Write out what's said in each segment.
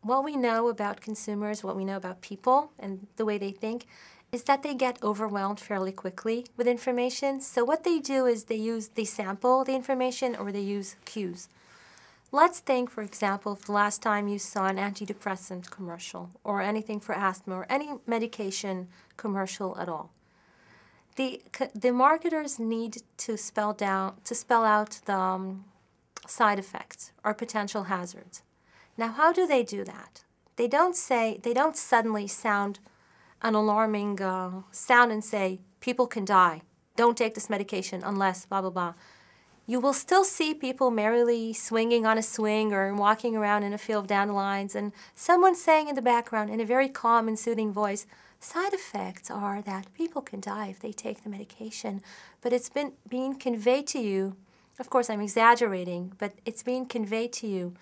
what we know about consumers, what we know about people and the way they think, is that they get overwhelmed fairly quickly with information. So what they do is they sample the information or they use cues. Let's think, for example, of the last time you saw an antidepressant commercial or anything for asthma or any medication commercial at all. The marketers need to spell out the side effects or potential hazards. Now, how do they do that? They don't suddenly sound an alarming sound and say, people can die, don't take this medication unless blah, blah, blah. You will still see people merrily swinging on a swing or walking around in a field of dandelions and someone saying in the background in a very calm and soothing voice, side effects are that people can die if they take the medication, but it's being conveyed to you. Of course, I'm exaggerating, but it's being conveyed to you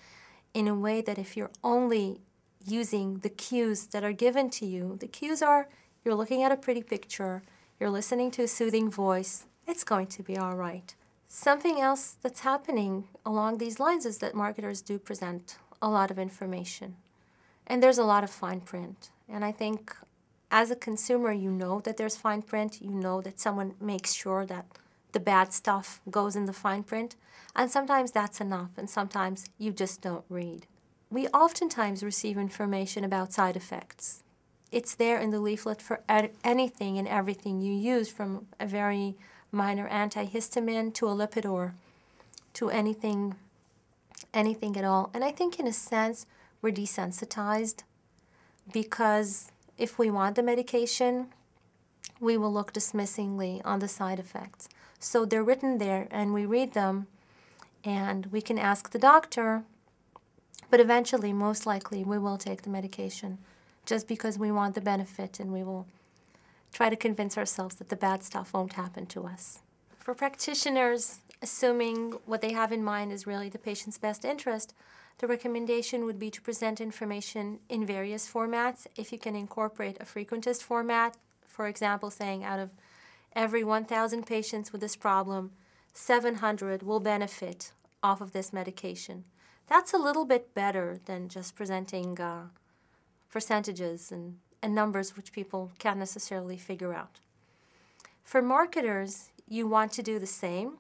in a way that if you're only using the cues that are given to you, the cues are you're looking at a pretty picture, you're listening to a soothing voice, it's going to be all right. Something else that's happening along these lines is that marketers do present a lot of information. And there's a lot of fine print. And I think as a consumer, you know that there's fine print, you know that someone makes sure that the bad stuff goes in the fine print. And sometimes that's enough, and sometimes you just don't read. We oftentimes receive information about side effects. It's there in the leaflet for anything and everything you use, from a very minor antihistamine to a Lipitor, to anything at all. And I think in a sense, we're desensitized because if we want the medication, we will look dismissingly on the side effects. So they're written there and we read them and we can ask the doctor, but eventually, most likely, we will take the medication just because we want the benefit and we will try to convince ourselves that the bad stuff won't happen to us. For practitioners, assuming what they have in mind is really the patient's best interest, the recommendation would be to present information in various formats. If you can incorporate a frequentist format, for example, saying out of every 1,000 patients with this problem, 700 will benefit off of this medication. That's a little bit better than just presenting percentages and numbers which people can't necessarily figure out. For marketers, you want to do the same,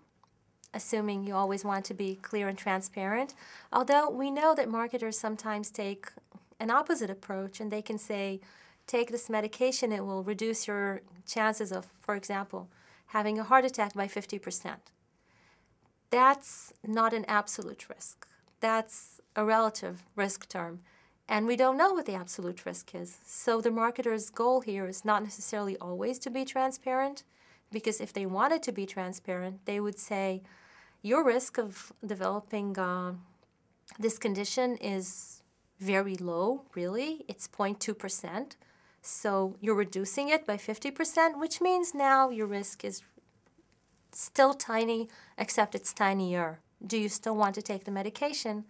assuming you always want to be clear and transparent, although we know that marketers sometimes take an opposite approach and they can say, take this medication, it will reduce your chances of, for example, having a heart attack by 50%. That's not an absolute risk. That's a relative risk term. And we don't know what the absolute risk is. So the marketer's goal here is not necessarily always to be transparent, because if they wanted to be transparent, they would say, your risk of developing this condition is very low, really. It's 0.2%. So you're reducing it by 50%, which means now your risk is still tiny, except it's tinier. Do you still want to take the medication?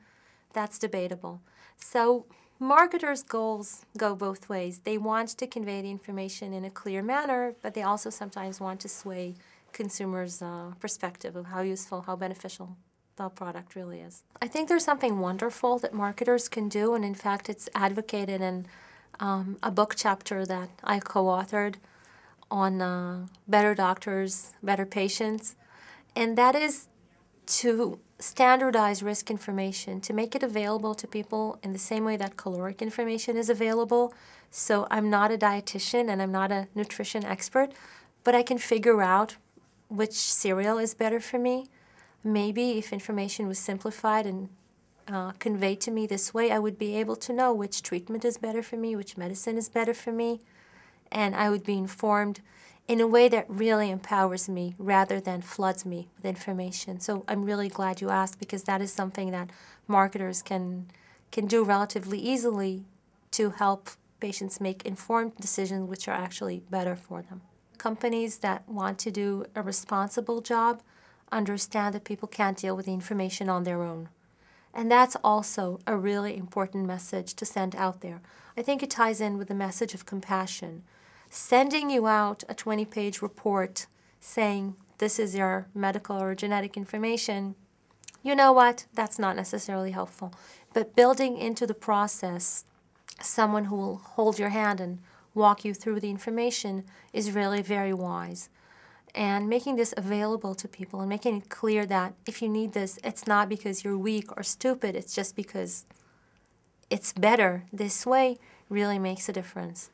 That's debatable. So marketers' goals go both ways. They want to convey the information in a clear manner, but they also sometimes want to sway consumers' perspective of how useful, how beneficial the product really is. I think there's something wonderful that marketers can do, and in fact it's advocated in a book chapter that I co-authored on better doctors, better patients, and that is to standardize risk information, to make it available to people in the same way that caloric information is available. So I'm not a dietitian and I'm not a nutrition expert, but I can figure out which cereal is better for me. Maybe if information was simplified and conveyed to me this way, I would be able to know which treatment is better for me, which medicine is better for me, and I would be informed in a way that really empowers me rather than floods me with information. So I'm really glad you asked, because that is something that marketers can do relatively easily to help patients make informed decisions which are actually better for them. Companies that want to do a responsible job understand that people can't deal with the information on their own. And that's also a really important message to send out there. I think it ties in with the message of compassion. Sending you out a 20-page report saying this is your medical or genetic information, you know what? That's not necessarily helpful. But building into the process someone who will hold your hand and walk you through the information is really very wise. And making this available to people and making it clear that if you need this, it's not because you're weak or stupid, it's just because it's better this way really makes a difference.